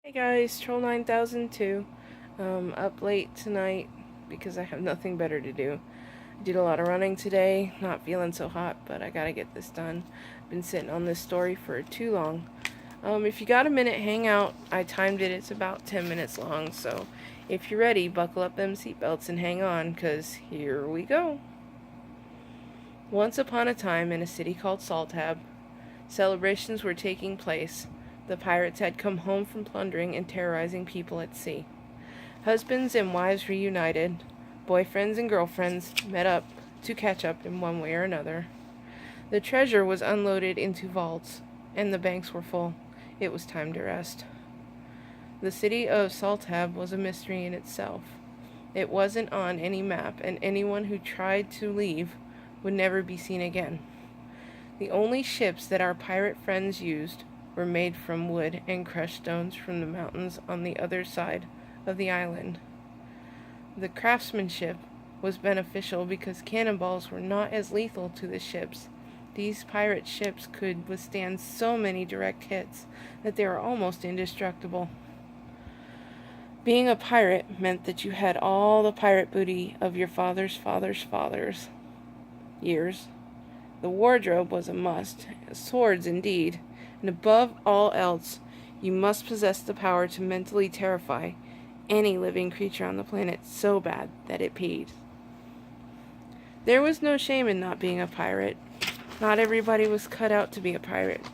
Hey guys, Troll 9002. Up late tonight because I have nothing better to do. I did a lot of running today, not feeling so hot, but I gotta get this done. Been sitting on this story for too long. If you got a minute, hang out. I timed it, it's about 10 minutes long, so if you're ready, buckle up them seatbelts and hang on, cause here we go. Once upon a time in a city called Salthab, celebrations were taking place. The pirates had come home from plundering and terrorizing people at sea. Husbands and wives reunited. Boyfriends and girlfriends met up to catch up in one way or another. The treasure was unloaded into vaults, and the banks were full. It was time to rest. The city of Salthab was a mystery in itself. It wasn't on any map, and anyone who tried to leave would never be seen again. The only ships that our pirate friends used were made from wood and crushed stones from the mountains on the other side of the island. The craftsmanship was beneficial because cannonballs were not as lethal to the ships. These pirate ships could withstand so many direct hits that they were almost indestructible. Being a pirate meant that you had all the pirate booty of your father's years. The wardrobe was a must, swords indeed, and above all else, you must possess the power to mentally terrify any living creature on the planet so bad that it peed. There was no shame in not being a pirate. Not everybody was cut out to be a pirate.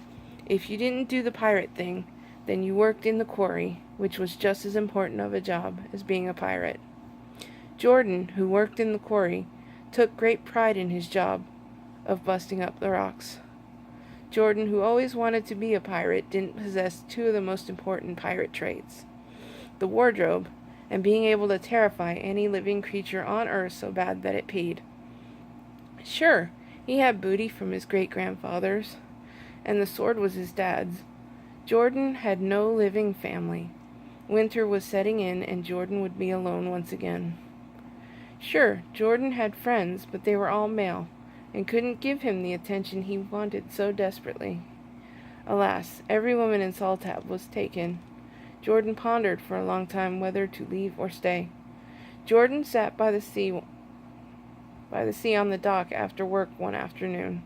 If you didn't do the pirate thing, then you worked in the quarry, which was just as important of a job as being a pirate. Jordan, who worked in the quarry, took great pride in his job of busting up the rocks. Jordan, who always wanted to be a pirate, didn't possess two of the most important pirate traits: the wardrobe and being able to terrify any living creature on Earth so bad that it peed. Sure, he had booty from his great-grandfathers, and the sword was his dad's. Jordan had no living family. Winter was setting in, and Jordan would be alone once again. Sure, Jordan had friends, but they were all male, and couldn't give him the attention he wanted so desperately. Alas, every woman in Salthab was taken. Jordan pondered for a long time whether to leave or stay. Jordan sat by the sea on the dock after work one afternoon,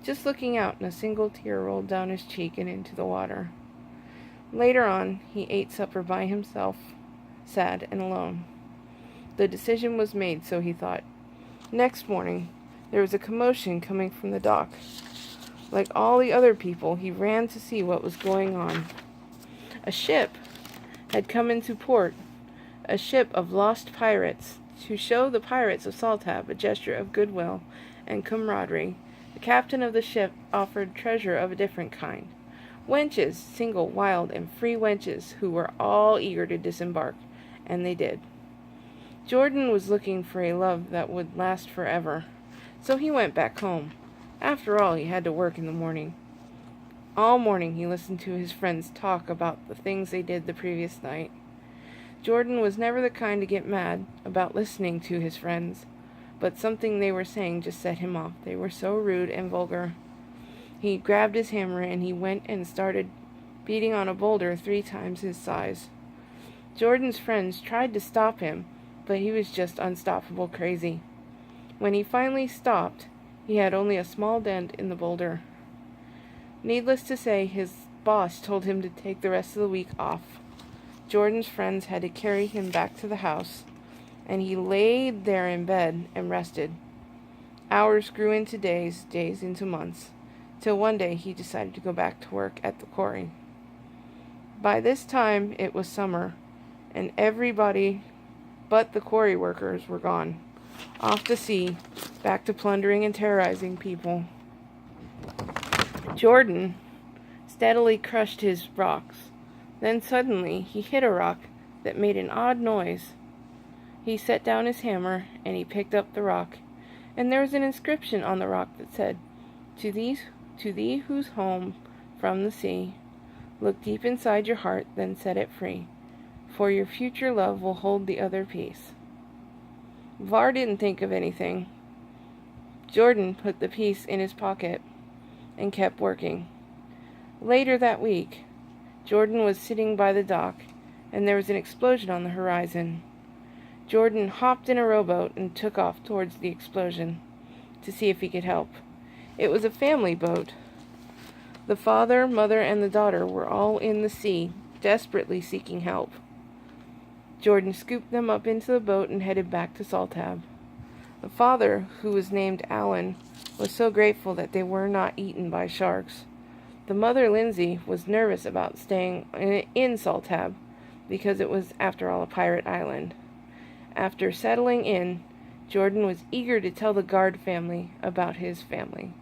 just looking out, and a single tear rolled down his cheek and into the water. Later on, he ate supper by himself, sad and alone. The decision was made, so he thought. Next morning, there was a commotion coming from the dock. Like all the other people, he ran to see what was going on. A ship had come into port, a ship of lost pirates. To show the pirates of Salthab a gesture of goodwill and camaraderie, the captain of the ship offered treasure of a different kind. Wenches, single, wild, and free wenches, who were all eager to disembark, and they did. Jordan was looking for a love that would last forever, so he went back home. After all, he had to work in the morning. All morning he listened to his friends talk about the things they did the previous night. Jordan was never the kind to get mad about listening to his friends, but something they were saying just set him off. They were so rude and vulgar. He grabbed his hammer and he went and started beating on a boulder 3 times his size. Jordan's friends tried to stop him, but he was just unstoppable crazy. When he finally stopped, he had only a small dent in the boulder. Needless to say, his boss told him to take the rest of the week off. Jordan's friends had to carry him back to the house, and he laid there in bed and rested. Hours grew into days, days into months, till one day he decided to go back to work at the quarry. By this time it was summer, and everybody but the quarry workers were gone, off to sea, back to plundering and terrorizing people. Jordan steadily crushed his rocks. Then suddenly he hit a rock that made an odd noise. He set down his hammer and he picked up the rock, and there was an inscription on the rock that said, To thee whose home from the sea, look deep inside your heart, then set it free, for your future love will hold the other piece. Var didn't think of anything. Jordan put the piece in his pocket and kept working. Later that week, Jordan was sitting by the dock, and there was an explosion on the horizon. Jordan hopped in a rowboat and took off towards the explosion to see if he could help. It was a family boat. The father, mother, and the daughter were all in the sea, desperately seeking help. Jordan scooped them up into the boat and headed back to Saltab. The father, who was named Alan, was so grateful that they were not eaten by sharks. The mother, Lindsay, was nervous about staying in Saltab because it was, after all, a pirate island. After settling in, Jordan was eager to tell the Guard family about his family.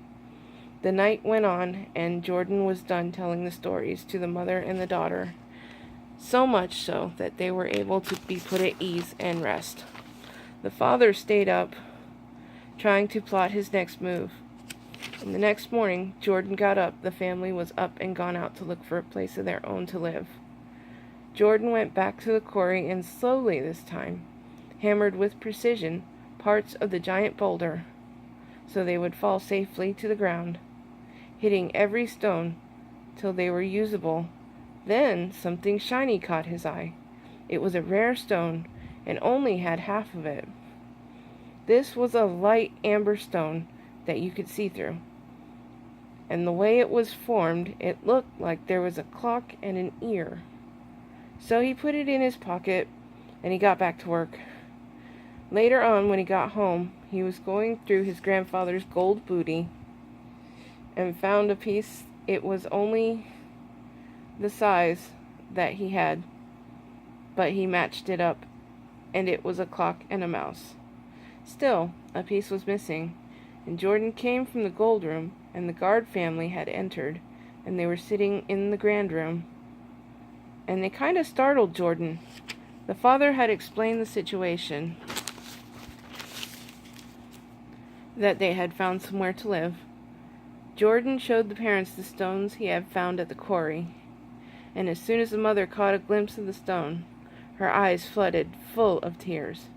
The night went on, and Jordan was done telling the stories to the mother and the daughter, so much so that they were able to be put at ease and rest. The father stayed up, trying to plot his next move. And the next morning, Jordan got up. The family was up and gone out to look for a place of their own to live. Jordan went back to the quarry and slowly this time hammered with precision parts of the giant boulder so they would fall safely to the ground, hitting every stone till they were usable. Then something shiny caught his eye. It was a rare stone and only had half of it. This was a light amber stone that you could see through, and the way it was formed, it looked like there was a clock and an ear. So he put it in his pocket and he got back to work. Later on, when he got home, he was going through his grandfather's gold booty and found a piece. It was only the size that he had, but he matched it up, and it was a clock and a mouse. Still, a piece was missing, and Jordan came from the gold room, and the Guard family had entered, and they were sitting in the grand room. And they kind of startled Jordan. The father had explained the situation, that they had found somewhere to live. Jordan showed the parents the stones he had found at the quarry, and as soon as the mother caught a glimpse of the stone, her eyes flooded, full of tears.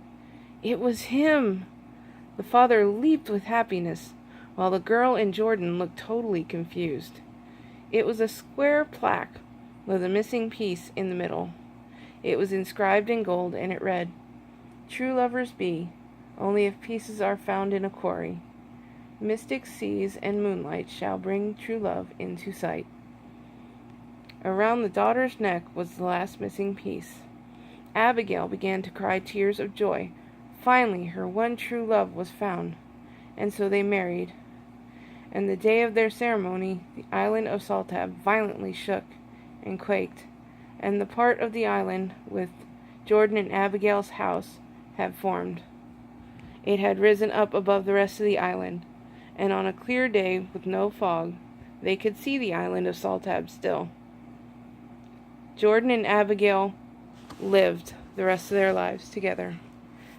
It was him! The father leaped with happiness, while the girl and Jordan looked totally confused. It was a square plaque with a missing piece in the middle. It was inscribed in gold, and it read, "True lovers be, only if pieces are found in a quarry. Mystic seas and moonlight shall bring true love into sight." Around the daughter's neck was the last missing piece. Abigail began to cry tears of joy. Finally, her one true love was found, and so they married. And the day of their ceremony, the island of Saltab violently shook and quaked, and the part of the island with Jordan and Abigail's house had formed. It had risen up above the rest of the island, and on a clear day with no fog, they could see the island of Saltab still. Jordan and Abigail lived the rest of their lives together.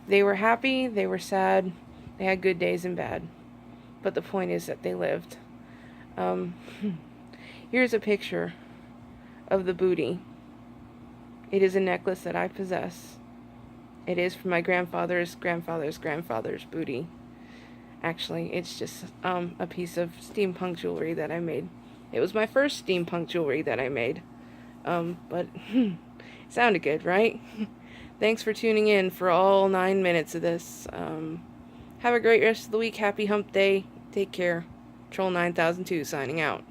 They were happy, they were sad, they had good days and bad. But the point is that they lived. Here's a picture of the booty. It is a necklace that I possess. It is from my grandfather's booty. Actually, it's just a piece of steampunk jewelry that I made. It was my first steampunk jewelry that I made. But it sounded good, right? Thanks for tuning in for all 9 minutes of this. Have a great rest of the week. Happy hump day. Take care. Troll 9002 signing out.